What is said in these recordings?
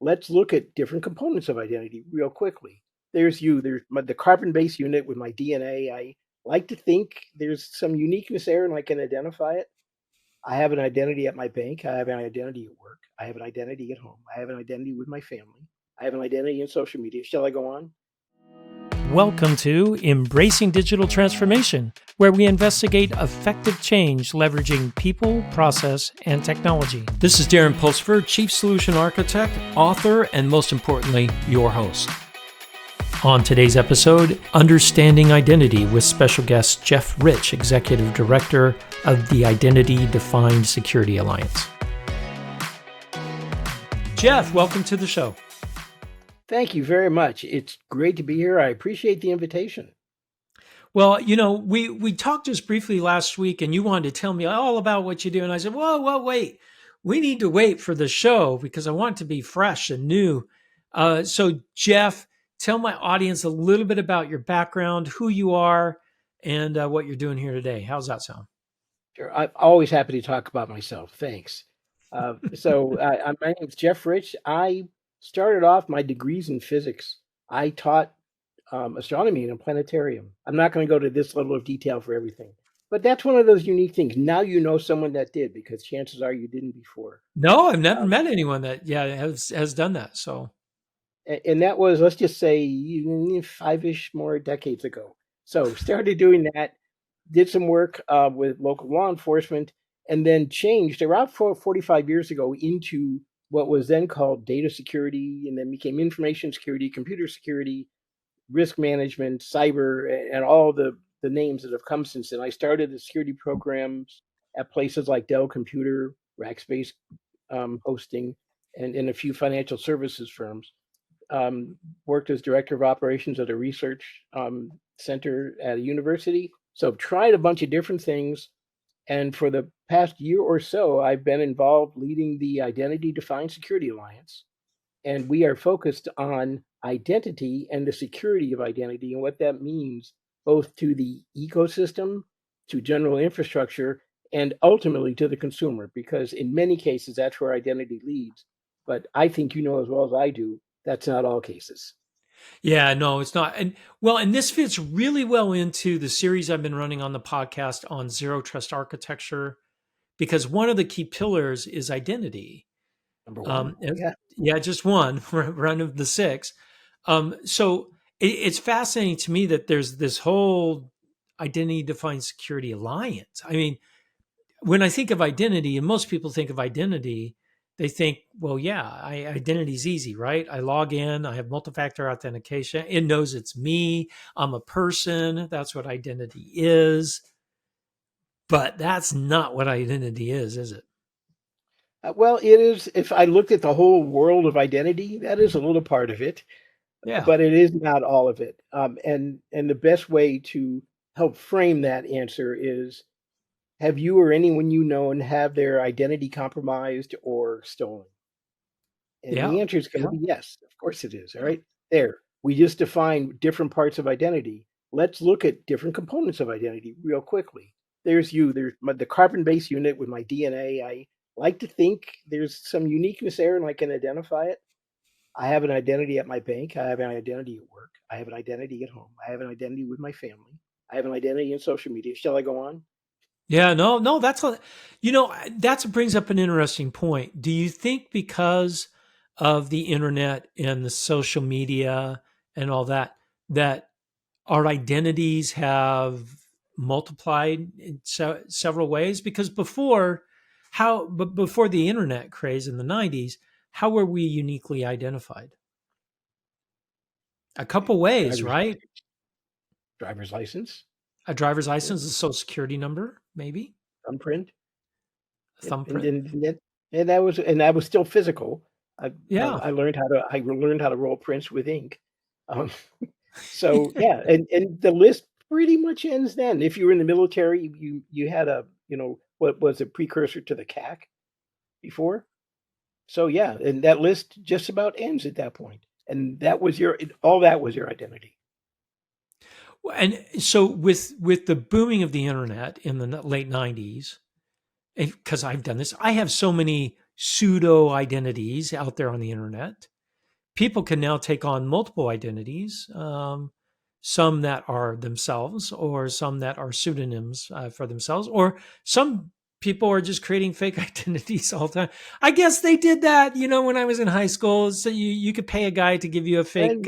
let's look at different components of identity real quickly. There's you, the carbon base unit with my DNA. I like to think there's some uniqueness there and I can identify it. I have an identity at my bank. I have an identity at work. I have an identity at home. I have an identity with my family. I have an identity in social media. Shall I go on? Welcome to Embracing Digital Transformation, where we investigate effective change leveraging people, process, and technology. This is Darren Pulsford, Chief Solution Architect, author, and most importantly, your host. On today's episode, Understanding Identity with special guest Jeff Reich, Executive Director of the Identity Defined Security Alliance. Jeff, welcome to the show. Thank you very much. It's great to be here. I appreciate the invitation. Well, we talked just briefly last week and you wanted to tell me all about what you do. And I said, whoa, wait. We need to wait for the show because I want it to be fresh and new. So Jeff, tell my audience a little bit about your background, who you are, and what you're doing here today. How's that sound? Sure. I'm always happy to talk about myself. Thanks. My name is Jeff Reich. I started off my degrees in physics. I taught astronomy in a planetarium. I'm not going to go to this level of detail for everything, but that's one of those unique things. Now you know someone that did, because chances are you didn't before. No, I've never met anyone that has done that. So, and that was, let's just say, five-ish more decades ago. So started doing that, did some work with local law enforcement, and then changed around 45 years ago into what was then called data security, and then became information security, computer security, risk management, cyber, and all the names that have come since then. I started the security programs at places like Dell Computer, Rackspace Hosting, and in a few financial services firms. Worked as director of operations at a research center at a university. So tried a bunch of different things. And for the past year or so, I've been involved leading the Identity Defined Security Alliance. And we are focused on identity and the security of identity and what that means, both to the ecosystem, to general infrastructure, and ultimately to the consumer, because in many cases, that's where identity leads. But I think you know as well as I do, that's not all cases. yeah, no, it's not. And this fits really well into the series I've been running on the podcast on zero trust architecture, because one of the key pillars is identity. Number one. Yeah. Yeah, just one run of the six. So it's fascinating to me that there's this whole identity defined security alliance. I mean, when I think of identity, and most people think of identity, they think, well, yeah, identity is easy, right? I log in, I have multi-factor authentication. It knows it's me. I'm a person. That's what identity is. But that's not what identity is it? Well, it is. If I looked at the whole world of identity, that is a little part of it, Yeah. but it is not all of it. And the best way to help frame that answer is: have you or anyone you know and have their identity compromised or stolen? And Yeah. the answer is going to Yeah. be yes. Of course it is. All right. There. We just defined different parts of identity. Let's look at different components of identity real quickly. There's you, the carbon base unit with my DNA. I like to think there's some uniqueness there and I can identify it. I have an identity at my bank. I have an identity at work. I have an identity at home. I have an identity with my family. I have an identity in social media. Shall I go on? Yeah, no, that brings up an interesting point. Do you think because of the internet and the social media and all that, that our identities have multiplied in several ways? Because before the internet craze in the 90s, how were we uniquely identified? A couple ways, Driver's right? driver's license, A driver's license, a social security number, maybe, thumbprint. a And and thumbprint. and that and that was still physical. I Yeah. I learned how to roll prints with ink. Um, so yeah, and the list pretty much ends then. If you were in the military, you had what was a precursor to the CAC before. So yeah, and that list just about ends at that point. And all that was your identity. And so with the booming of the internet in the late 90s, because I've done this, I have so many pseudo identities out there on the internet. People can now take on multiple identities, some that are themselves, or some that are pseudonyms for themselves, or some people are just creating fake identities all the time. I guess they did that, when I was in high school. So you could pay a guy to give you And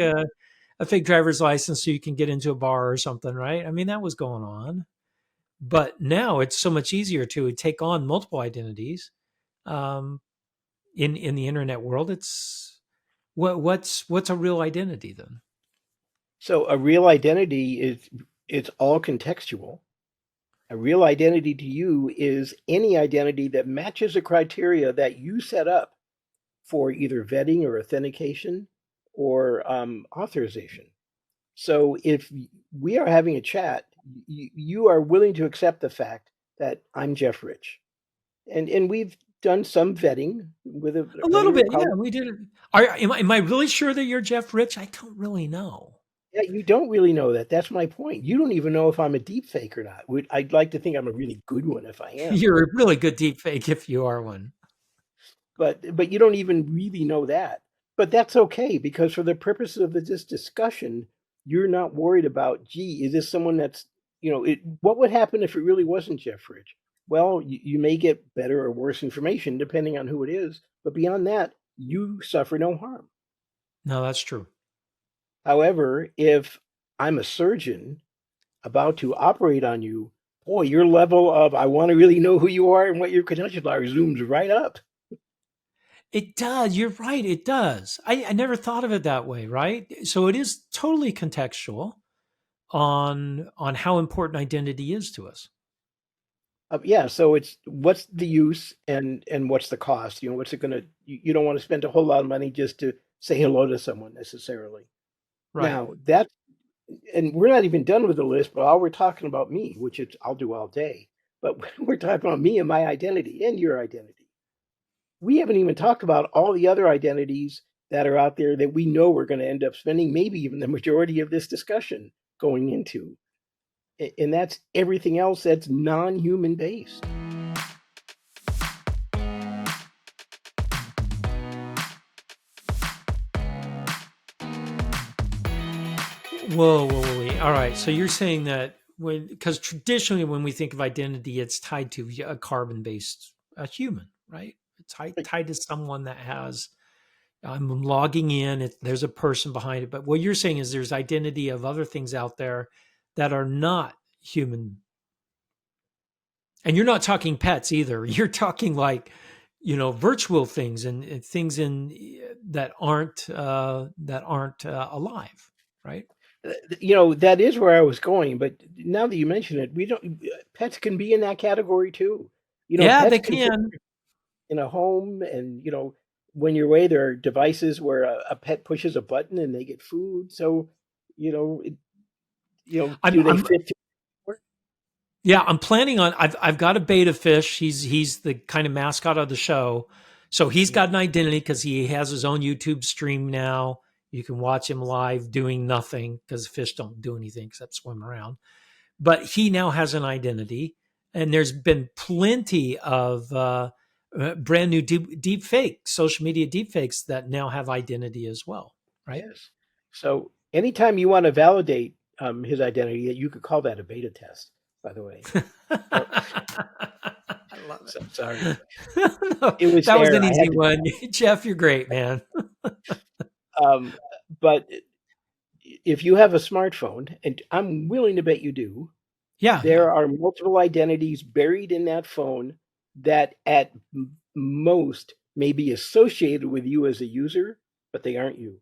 a fake driver's license so you can get into a bar or something, right? I mean, that was going on. But now it's so much easier to take on multiple identities um, in the internet world. What's a real identity then? so a real identity is it's all contextual. A real identity to you is any identity that matches a criteria that you set up for either vetting or authentication or authorization. So if we are having a chat, you are willing to accept the fact that I'm Jeff Rich, and we've done some vetting with A a little regular bit, yeah. college. We did it. Am I really sure that you're Jeff Rich? I don't really know. Yeah, you don't really know that. That's my point. You don't even know if I'm a deep fake or not. I'd like to think I'm a really good one if I am, You're a really good deep fake if you are one. but you don't even really know that. But that's okay because for the purposes of this discussion, you're not worried about, gee, is this someone that's, what would happen if it really wasn't Jeff Rich? Well, you may get better or worse information depending on who it is, but beyond that, you suffer no harm. No, that's true. However, if I'm a surgeon about to operate on you, boy, your level of I want to really know who you are and what your credentials are zooms right up. It does. You're right. It does. I never thought of it that way, right? So it is totally contextual on how important identity is to us. Yeah, so it's what's the use and what's the cost? What's it gonna? You don't want to spend a whole lot of money just to say hello to someone necessarily. Right. Now that, and we're not even done with the list, but all we're talking about me, which is I'll do all day. But we're talking about me and my identity and your identity. We haven't even talked about all the other identities that are out there that we know we're going to end up spending maybe even the majority of this discussion going into. And that's everything else that's non-human based. Whoa. All right. So you're saying that because traditionally when we think of identity, it's tied to a carbon based a human, right? It's tied to someone that has, I'm logging in, there's a person behind it. But what you're saying is there's identity of other things out there that are not human. And you're not talking pets either. You're talking like, virtual things and things that aren't alive, right? That is where I was going, but now that you mention it, we don't pets can be in that category too. Yeah, Pets they can fit can. in a home and when you're away there are devices where a pet pushes a button and they get food. So, it, I'm do they I'm fit Yeah, I'm planning on. I've got a beta fish. He's the kind of mascot of the show, so he's got an identity because he has his own YouTube stream now. You can watch him live doing nothing because fish don't do anything except swim around. But he now has an identity, and there's been plenty of brand new deep fake social media deep fakes that now have identity as well, right? Yes. So anytime you want to validate his identity, you could call that a beta test, by the way. So, I love so sorry. it. No, It was that was there. an I easy had to. one. Jeff, you're great, man. Um, but if you have a smartphone, and I'm willing to bet you do, Yeah. there are multiple identities buried in that phone that at most may be associated with you as a user, but they aren't you.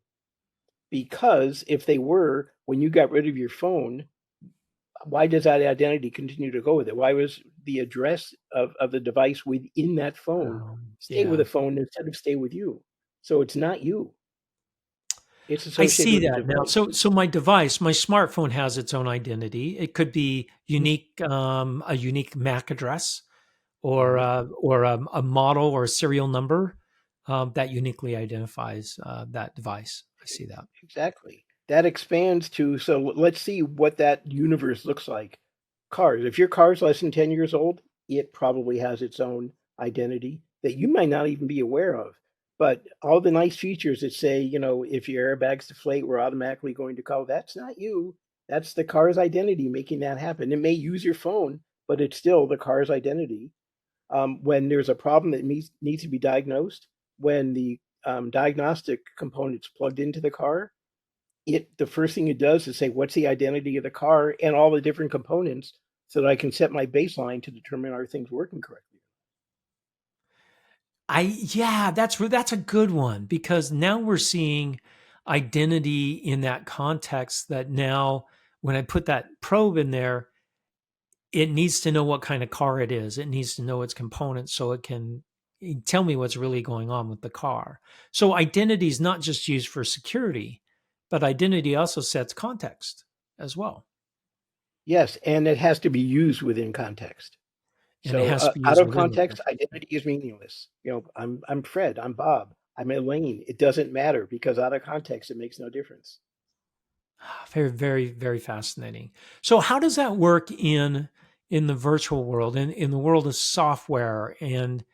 Because if they were, when you got rid of your phone, why does that identity continue to go with it? Why was the address of the device within that phone stay with Yeah. the phone instead of stay with you? So it's not you. It's I associated see with the that now. device. So my device, my smartphone has its own identity. It could be unique, a unique MAC address, or Mhm. a model or a serial number that uniquely identifies that device. I see that. Exactly. That expands to, so let's see what that universe looks like. Cars. If your car's less than 10 years old, it probably has its own identity. that you might not even be aware of. But all the nice features that say, if your airbags deflate, we're automatically going to call. That's not you. That's the car's identity making that happen. It may use your phone, but it's still the car's identity. When there's a problem that needs to be diagnosed, when the diagnostic component's plugged into the car, the first thing it does is say, what's the identity of the car and all the different components so that I can set my baseline to determine are things working correctly. Yeah, that's a good one because now we're seeing identity in that context that now when I put that probe in there, it needs to know what kind of car it is. It needs to know its components so it can tell me what's really going on with the car. So identity is not just used for security, but identity also sets context as well. Yes, and it has to be used within context. And it So has to be out used of within the context, context. identity is meaningless. I'm Fred, I'm Bob, I'm Elaine. It doesn't matter because out of context, it makes no difference. Very, very, very fascinating. So, how does that work in the virtual world, in the world of software, and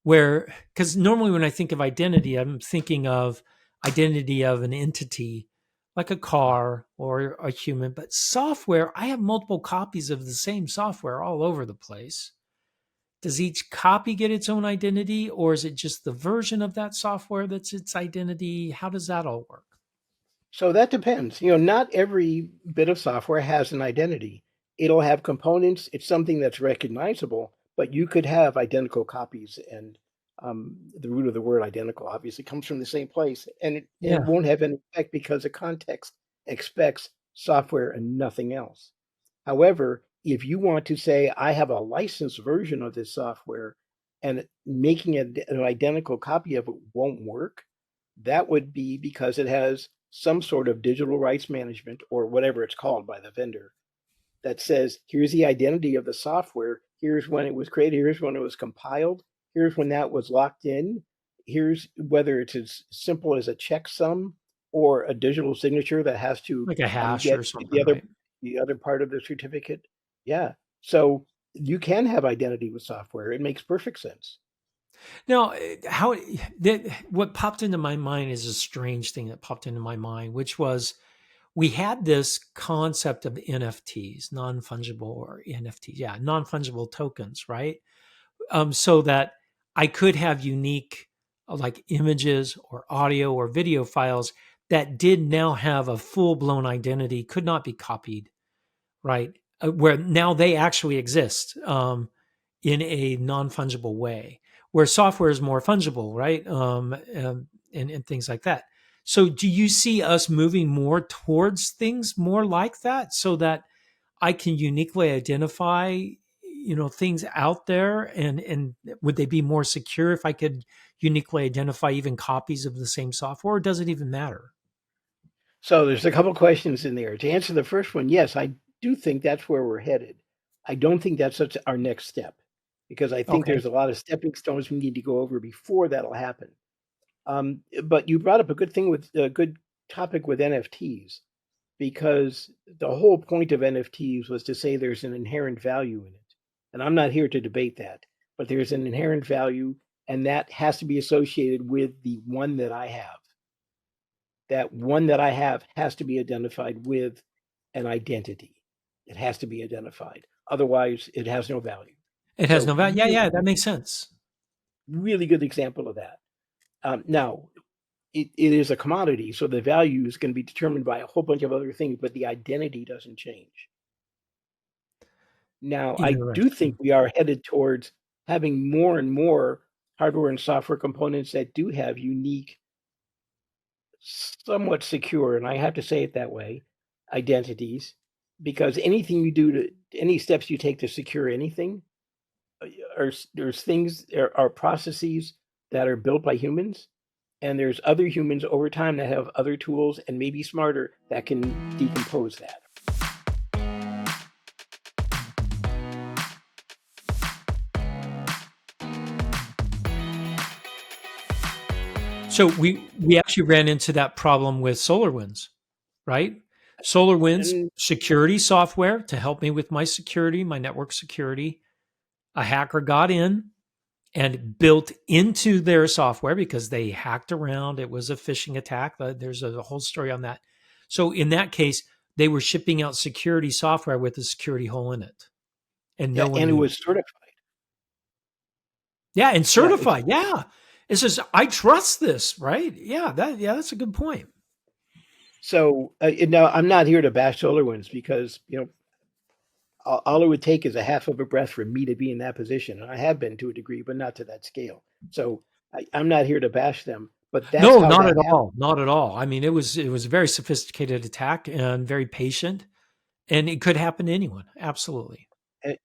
where? Because normally, when I think of identity, I'm thinking of identity of an entity, like a car or a human. But software, I have multiple copies of the same software all over the place. Does each copy get its own identity, or is it just the version of that software that's its identity? How does that all work? So that depends. Not every bit of software has an identity. It'll have components. It's something that's recognizable, but you could have identical copies. And the root of the word identical obviously comes from the same place. And it Yeah. won't have any effect because the context expects software and nothing else. However, if you want to say, I have a licensed version of this software and making an identical copy of it won't work, that would be because it has some sort of digital rights management or whatever it's called by the vendor that says, here's the identity of the software. Here's when it was created. Here's when it was compiled. Here's when that was locked in. Here's whether it's as simple as a checksum or a digital signature that has to Like a hash get or something, the other right? the other part of the certificate. Yeah. So you can have identity with software. It makes perfect sense. Now, how that what popped into my mind is a strange thing that popped into my mind, which was we had this concept of NFTs, non fungible or NFTs, yeah, non fungible tokens, right? So that I could have unique like images or audio or video files that did now have a full blown identity, could not be copied, right? Where now they actually exist. In a non-fungible way where software is more fungible, right? And things like that. So do you see us moving more towards things more like that so that I can uniquely identify, things out there, and would they be more secure if I could uniquely identify even copies of the same software, or does it even matter? So there's a couple questions in there. To answer the first one, yes, I do think that's where we're headed. I don't think that's such our next step because I think Okay. there's a lot of stepping stones we need to go over before that'll happen. But you brought up a good thing with a good topic with NFTs because the whole point of NFTs was to say there's an inherent value in it. And I'm not here to debate that, but there's an inherent value, and that has to be associated with the one that I have. That one that I have has to be identified with an identity. It has to be identified. Otherwise, it has no value. It has So, no value. Yeah, really, yeah, that makes sense. really good example of that. Now, it is a commodity, so the value is going to be determined by a whole bunch of other things, but the identity doesn't change. Now, I do think Interesting. we are headed towards having more and more hardware and software components that do have unique, somewhat secure, and I have to say it that way, identities, because anything you do to any steps you take to secure anything, there's things there are processes that are built by humans, and there's other humans over time that have other tools and maybe smarter that can decompose that. So we actually ran into that problem with SolarWinds, right? SolarWinds And security software to help me with my security, my network security. A hacker got in, and built into their software because they hacked around. It was a phishing attack. There's a whole story on that. So in that case, they were shipping out security software with a security hole in it, and Yeah, no one and it knew. was certified. Yeah, and Yeah, it's certified. Yeah, it says I trust this, right? Yeah, that's a good point. so. Now I'm not here to bash SolarWinds because all it would take is a half of a breath for me to be in that position, and I have been to a degree, but not to that scale. So I'm not here to bash them, but that's No, how not that at happened. all. Not at all. I mean, it was a very sophisticated attack and very patient, and it could happen to anyone. Absolutely.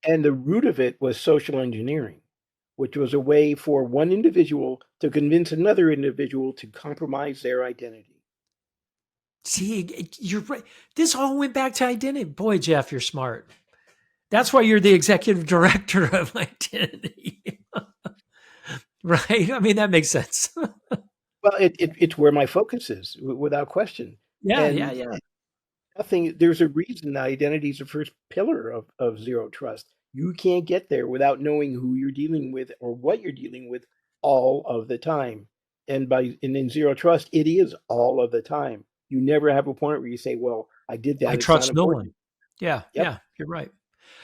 And the root of it was social engineering, which was a way for one individual to convince another individual to compromise their identity. See, you're right. This all went back to identity. Boy, Jeff, you're smart. That's why you're the executive director of identity, right? I mean, that makes sense. Well, it's where my focus is, without question. Yeah, yeah, And yeah. nothing, there's a reason that identity is the first pillar of zero trust. You can't get there without knowing who you're dealing with or what you're dealing with all of the time. And in zero trust, it is all of the time. You never have a point where you say, well, I did I that, it's not trust no one. important. Yeah, Yep. yeah, you're right.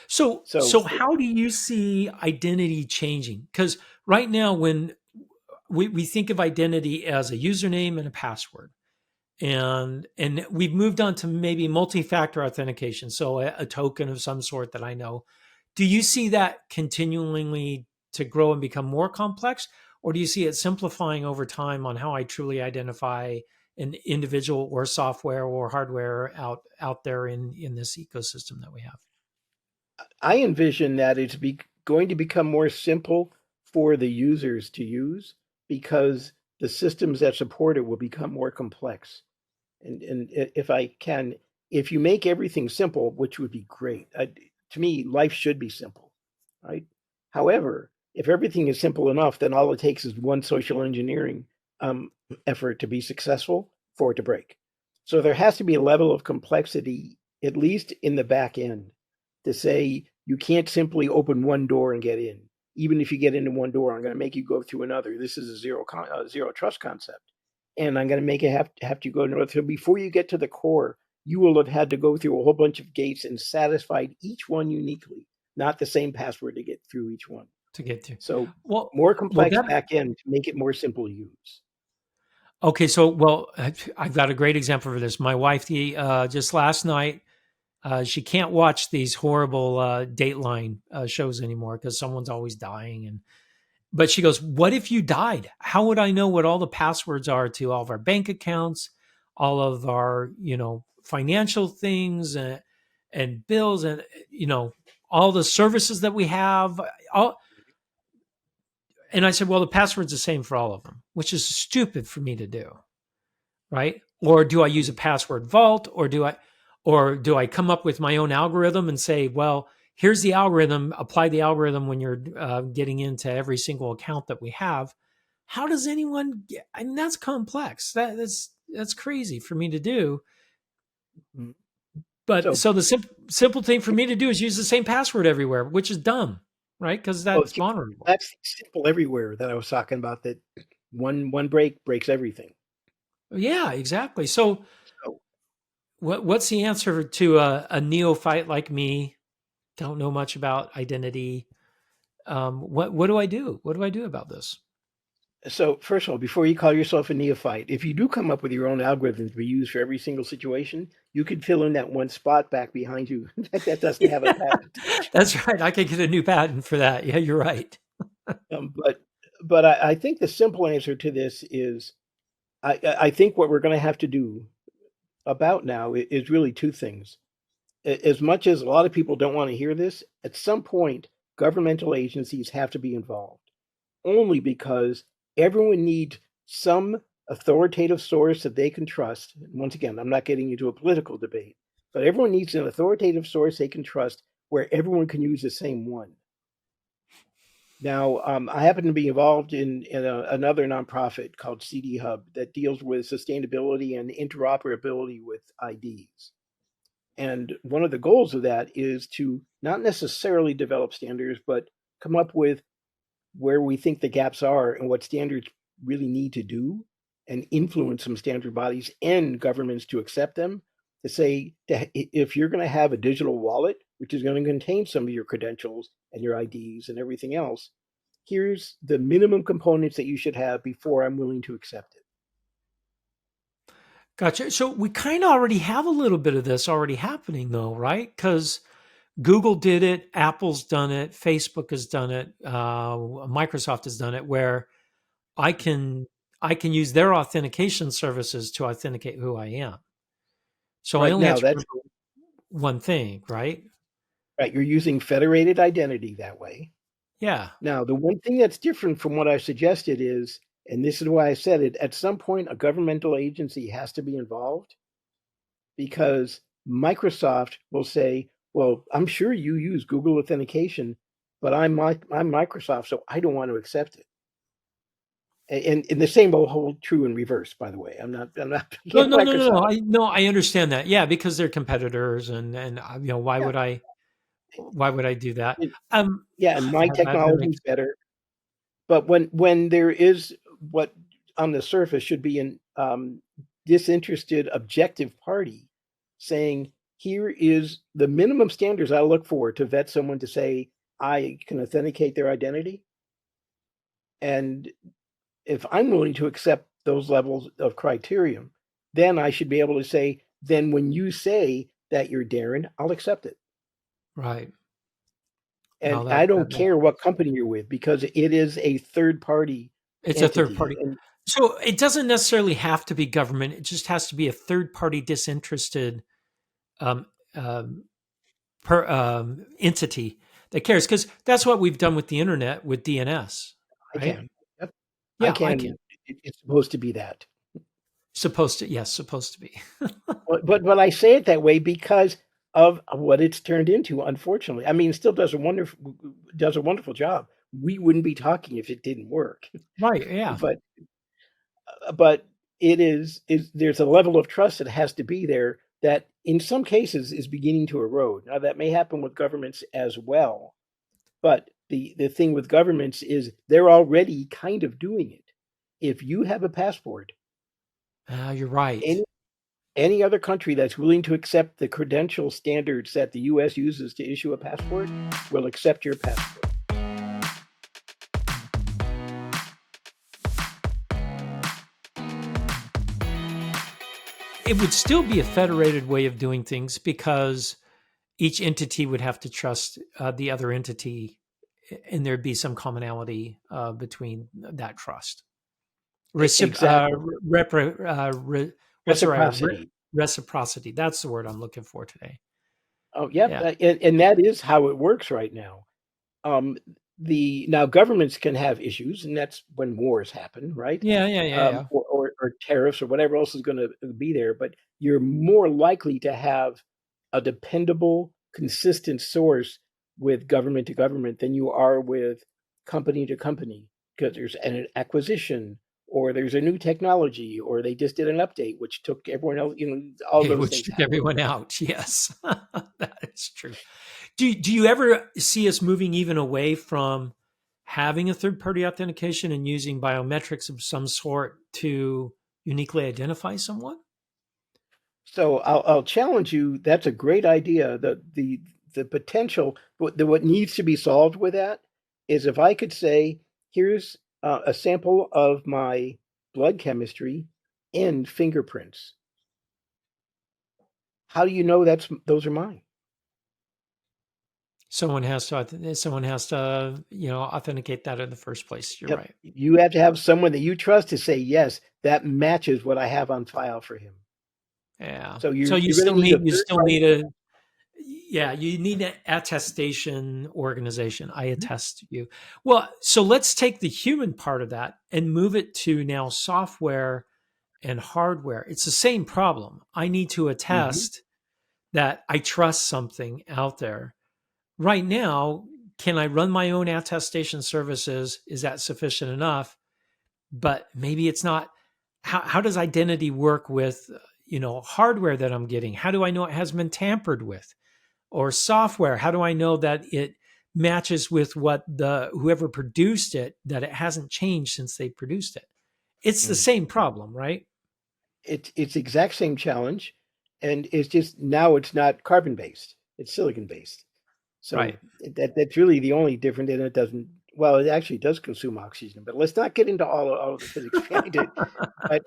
So, So so how do you see identity changing? Because right now, when we think of identity as a username and a password, and we've moved on to maybe multi-factor authentication, so a token of some sort that I know. Do you see that continually to grow and become more complex, or do you see it simplifying over time on how I truly identify an individual or software or hardware out there in this ecosystem that we have? I envision that going to become more simple for the users to use because the systems that support it will become more complex. If I can, if you make everything simple, which would be great, to me, life should be simple, right? However, if everything is simple enough, then all it takes is one social engineering um, effort to be successful for it to break. So there has to be a level of complexity, at least in the back end, to say you can't simply open one door and get in. Even if you get into one door, I'm going to make you go through another. This is a zero trust concept, and I'm going to make it have to go north. So before you get to the core, you will have had to go through a whole bunch of gates and satisfied each one uniquely, not the same password to get through each one. To get to. So Well, more well, complex that back end to make it more simple to use. okay. So, well, I've got a great example for this. My wife, just last night, she can't watch these horrible Dateline shows anymore because someone's always dying. And but she goes, "What if you died? How would I know what all the passwords are to all of our bank accounts, all of our financial things, and bills, and all the services that we have?" All And I said, "Well, the password's the same for all of them," which is stupid for me to do, right? Or do I use a password vault, or do I come up with my own algorithm and say, well, here's the algorithm, apply the algorithm when you're getting into every single account that we have. How does anyone get, I mean, that's complex. That's crazy for me to do. Mhm. But So, so the simple thing for me to do is use the same password everywhere, which is dumb, right? Because oh, that's vulnerable. that's simple everywhere that I was talking about. That one break breaks everything. Yeah, exactly. So So, what's the answer to a neophyte like me? Don't know much about identity. What do I do? What do I do about this? so first of all, before you call yourself a neophyte, if you do come up with your own algorithm to be used for every single situation, you could fill in that one spot back behind you that doesn't have a Yeah, patent. that's right. I could get a new patent for that. Yeah, you're right. Um, but but I think the simple answer to this is I think what we're going to have to do about now is really two things. As much as a lot of people don't want to hear this, at some point, governmental agencies have to be involved, only because everyone needs some authoritative source that they can trust. Once again, I'm not getting into a political debate, but everyone needs an authoritative source they can trust where everyone can use the same one. Now, I happen to be involved in another nonprofit called CD Hub that deals with sustainability and interoperability with IDs. And one of the goals of that is to not necessarily develop standards, but come up with where we think the gaps are and what standards really need to do and influence some standard bodies and governments to accept them. To say that if you're going to have a digital wallet, which is going to contain some of your credentials and your IDs and everything else, here's the minimum components that you should have before I'm willing to accept it. Gotcha. So we kind of already have a little bit of this already happening, though, right? Because Google did it, Apple's done it, Facebook has done it, Microsoft has done it, where I can I can use their authentication services to authenticate who I am. So I Right only have now, to that's remember one thing, right? right. You're using federated identity that way. Yeah, Now, the one thing that's different from what I suggested is, and this is why I said it, at some point, a governmental agency has to be involved because Microsoft will say, well, I'm sure you use Google authentication, but I'm Microsoft, so I don't want to accept it. And the same will hold true in reverse, by the way. I'm not no, against no, no, no, no. Microsoft. I understand that. Yeah, because they're competitors, and Yeah. why would I do that? it- Um, yeah, and my that technology makes is better. But when there is what on the surface should be an disinterested, objective party saying, here is the minimum standards I look for to vet someone to say I can authenticate their identity. And if I'm willing to accept those levels of criterion, then I should be able to say, then when you say that you're Darren, I'll accept it. right. No, And I that don't makes care what company you're with because it is a third party it's a third entity. party. And So it doesn't necessarily have to be government. It just has to be a third party disinterested um, um, entity that cares. Because that's what we've done with the internet with DNS, I right? can. Yep. I Yeah, I can. can. It's supposed to be that. Supposed to, yes, supposed to be. But I say it that way because of what it's turned into, unfortunately. I mean, it still does a wonderful job. We wouldn't be talking if it didn't work. Right. Yeah. But it is there's a level of trust that has to be there that in some cases is beginning to erode. Now that may happen with governments as well, but the thing with governments is they're already kind of doing it. If you have a passport, You're right. any any other country that's willing to accept the credential standards that the US uses to issue a passport will accept your passport. It would still be a federated way of doing things because each entity would have to trust the other entity, and there'd be some commonality between that trust. Recip- uh, Exactly. repro- re- what's the right word? Reciprocity. Reciprocity. That's the word I'm looking for today. Oh, yep. Yeah. And that is how it works right now. Um, the now governments can have issues, and that's when wars happen, right? Yeah. Yeah. Yeah. Yeah. Or tariffs or whatever else is going to be there. But you're more likely to have a dependable, consistent source with government to government than you are with company to company because there's an acquisition or there's a new technology or they just did an update which took everyone else. All Hey, those which things took happen. everyone out. Yes, that is true. Do you ever see us moving even away from having a third party authentication and using biometrics of some sort to uniquely identify someone? So I'll challenge you. That's a great idea. The potential, what needs to be solved with that is if I could say, here's a sample of my blood chemistry and fingerprints. How do you know those are mine? Someone has to authenticate that in the first place. You're Yep. right. You have to have someone that you trust to say, yes, that matches what I have on file for him. Yeah. So So you really need a you third still party. need a yeah, you need an attestation organization. I Mhm. attest you. Well, so let's take the human part of that and move it to now software and hardware. It's the same problem. I need to Mhm. attest that I trust something out there. Right now, can I run my own attestation services? Is that sufficient enough? But maybe it's not. How does identity work with hardware that I'm getting? How do I know it hasn't been tampered with? Or software, how do I know that it matches with what the whoever produced it, that it hasn't changed since they produced it. It's the Mm. same problem, right? It's the exact same challenge, and it's just now it's not carbon based; it's silicon based. So Right. that's really the only difference, and it doesn't. Well, it actually does consume oxygen, but let's not get into all of the physics behind it. But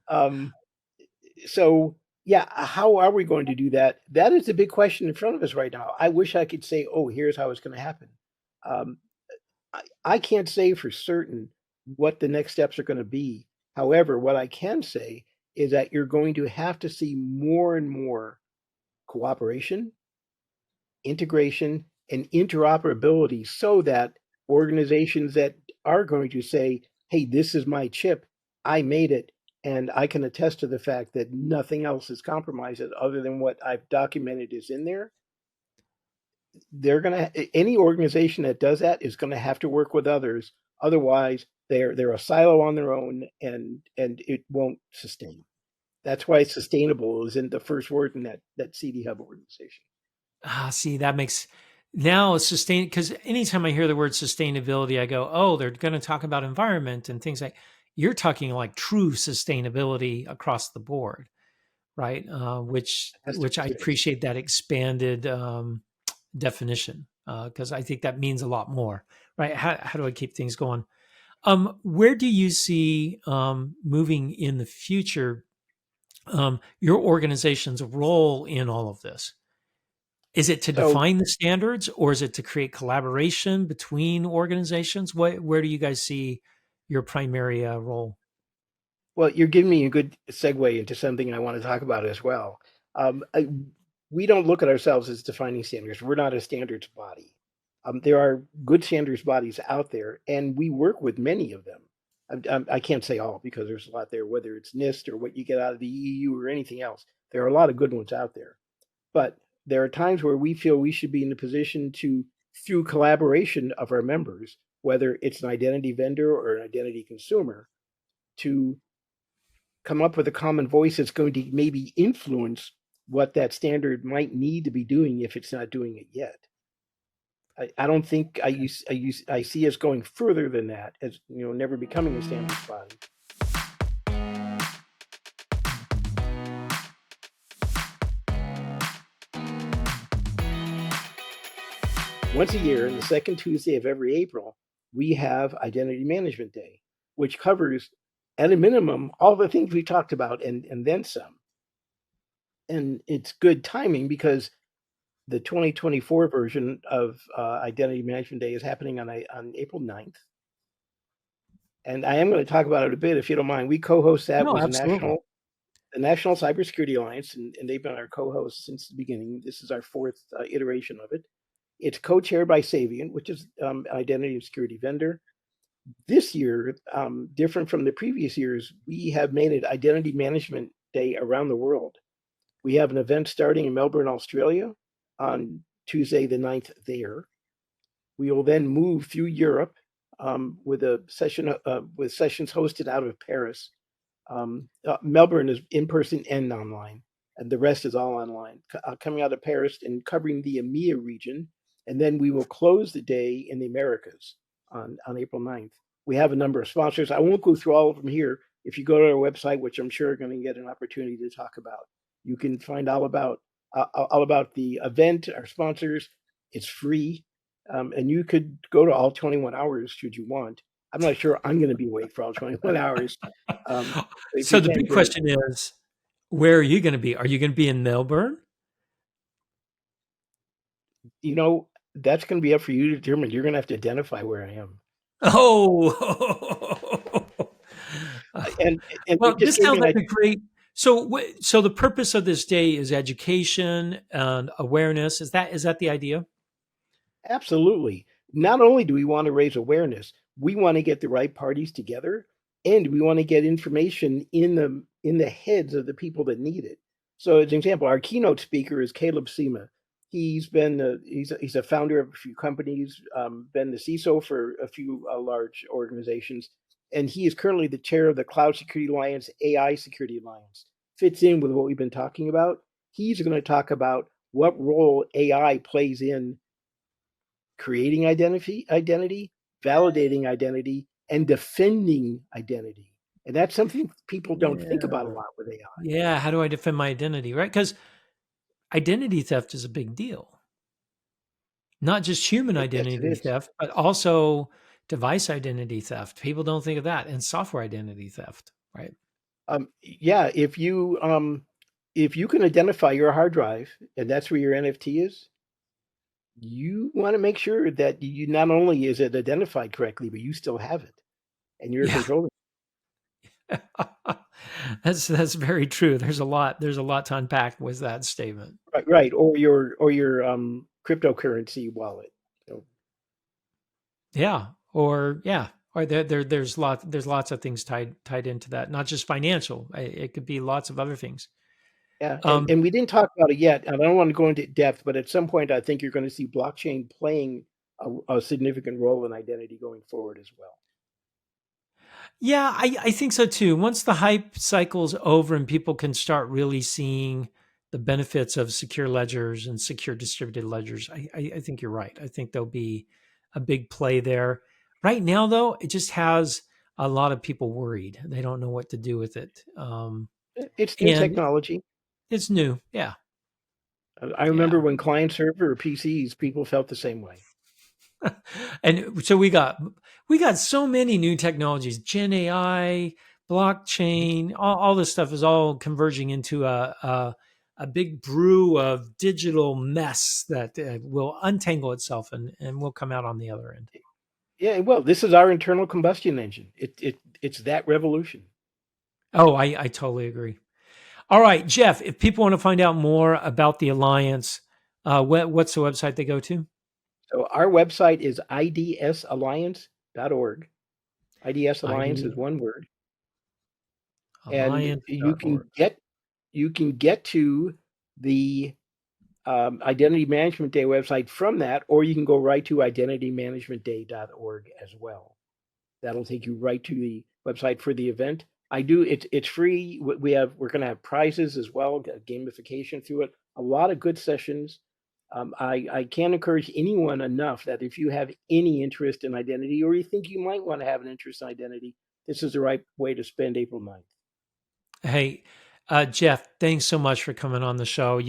um, so yeah, how are we going to do that? That is the big question in front of us right now. I wish I could say, oh, here's how it's going to happen. Um, I can't say for certain what the next steps are going to be. However, what I can say is that you're going to have to see more and more cooperation, integration, and interoperability so that organizations that are going to say, hey, this is my chip, I made it, and I can attest to the fact that nothing else is compromised other than what I've documented is in there. They're going to, any organization that does that is going to have to work with others. Otherwise, they're a silo on their own, and it won't sustain. That's why sustainable is in the first word in that CD Hub organization. See, that makes now sustain, because anytime I hear the word sustainability, I go, oh, they're going to talk about environment and things like, you're talking like true sustainability across the board, right? Which It has to I fit. appreciate that expanded definition, because I think that means a lot more, right? How do I keep things going? Where do you see moving in the future your organization's role in all of this? Is it to So define the standards, or is it to create collaboration between organizations? Where do you guys see your primary role? well, you're giving me a good segue into something I want to talk about as well. I, we don't look at ourselves as defining standards. We're not a standards body. There are good standards bodies out there, and we work with many of them. I can't say all because there's a lot there, whether it's NIST or what you get out of the EU or anything else. There are a lot of good ones out there. But there are times where we feel we should be in the position to, through collaboration of our members, whether it's an identity vendor or an identity consumer, to come up with a common voice that's going to maybe influence what that standard might need to be doing if it's not doing it yet. I don't think I see us going further than that as never becoming a standards body. Once a year, in the second Tuesday of every April, we have Identity Management Day, which covers, at a minimum, all the things we talked about and then some. And it's good timing because the 2024 version of Identity Management Day is happening on April 9th. And I am going to talk about it a bit if you don't mind. We co-host that No, with absolutely. the National Cybersecurity Alliance, and they've been our co-hosts since the beginning. This is our fourth iteration of it. It's co-chaired by Savient, which is an identity and security vendor. This year, different from the previous years, we have made it Identity Management Day around the world. We have an event starting in Melbourne, Australia on Tuesday the 9th there. We will then move through Europe with a session with sessions hosted out of Paris. Melbourne is in person and online, and the rest is all online. Coming out of Paris and covering the EMEA region, and then we will close the day in the Americas on April 9th. We have a number of sponsors. I won't go through all of them here. If you go to our website, which I'm sure you're going to get an opportunity to talk about, you can find all about the event, our sponsors. It's free, and you could go to all 21 hours should you want. I'm not sure I'm going to be awake for all 21 hours. Um, if So you the can, big great. question is, where are you going to be? Are you going to be in Melbourne? You know, that's going to be up for you to determine. You're going to have to identify where I am. Oh, And you well, just this gave me sounds an like idea. a great. So, so the purpose of this day is education and awareness. Is that the idea? Absolutely. Not only do we want to raise awareness, we want to get the right parties together, and we want to get information in the heads of the people that need it. So, as an example, our keynote speaker is Caleb Sema. He's a founder of a few companies, been the CISO for a few large organizations, and he is currently the chair of the Cloud Security Alliance AI Security Alliance. Fits in with what we've been talking about. He's going to talk about what role AI plays in creating identity, validating identity, and defending identity. And that's something people don't think about a Yeah. lot with AI. Yeah. How do I defend my identity? Right. Because identity theft is a big deal. Not just human Yes, it identity is. theft, but also device identity theft. People don't think of that, and software identity theft, right? Yeah, if you can identify your hard drive and that's where your NFT is, you want to make sure that you not only is it identified correctly, but you still have it and you're Yeah. controlling. That's very true. There's a lot to unpack with that statement. Right, right, or your cryptocurrency wallet. So, Yeah. Or there's lots of things tied into that, not just financial. It could be lots of other things. yeah, and Um, and we didn't talk about it yet, and I don't want to go into depth, but at some point, I think you're going to see blockchain playing a significant role in identity going forward as well. Yeah, I think so too. Once the hype cycle's over and people can start really seeing the benefits of secure ledgers and secure distributed ledgers, I think you're right. I think there'll be a big play there. Right now, though, it just has a lot of people worried. They don't know what to do with it. It's new And technology. it's new. Yeah. I remember Yeah. when client server or PCs, people felt the same way. And so we got so many new technologies, Gen AI, blockchain, all this stuff is all converging into a big brew of digital mess that will untangle itself and will come out on the other end. Yeah, well, this is our internal combustion engine. It's that revolution. Oh, I totally agree. All right, Jeff, if people want to find out more about the Alliance, what's the website they go to? So our website is idsalliance.org. IDS Alliance is one word, and IDalliance.org. you can get to the Identity Management Day website from that, or you can go right to identitymanagementday.org as well. That'll take you right to the website for the event. It's free. We're going to have prizes as well, gamification through it. A lot of good sessions. I can't encourage anyone enough that if you have any interest in identity, or you think you might want to have an interest in identity, this is the right way to spend April 9th. Hey, Jeff, thanks so much for coming on the show.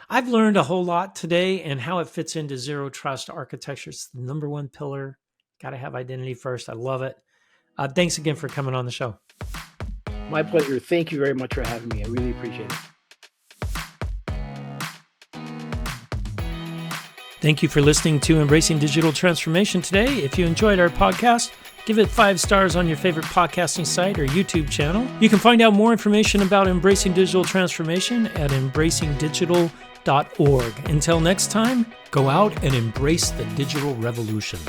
I've learned a whole lot today and how it fits into zero trust architecture. It's the number one pillar. Got to have identity first. I love it. Thanks again for coming on the show. My pleasure. Thank you very much for having me. I really appreciate it. Thank you for listening to Embracing Digital Transformation today. If you enjoyed our podcast, give it 5 stars on your favorite podcasting site or YouTube channel. You can find out more information about Embracing Digital Transformation at embracingdigital.org. Until next time, go out and embrace the digital revolution.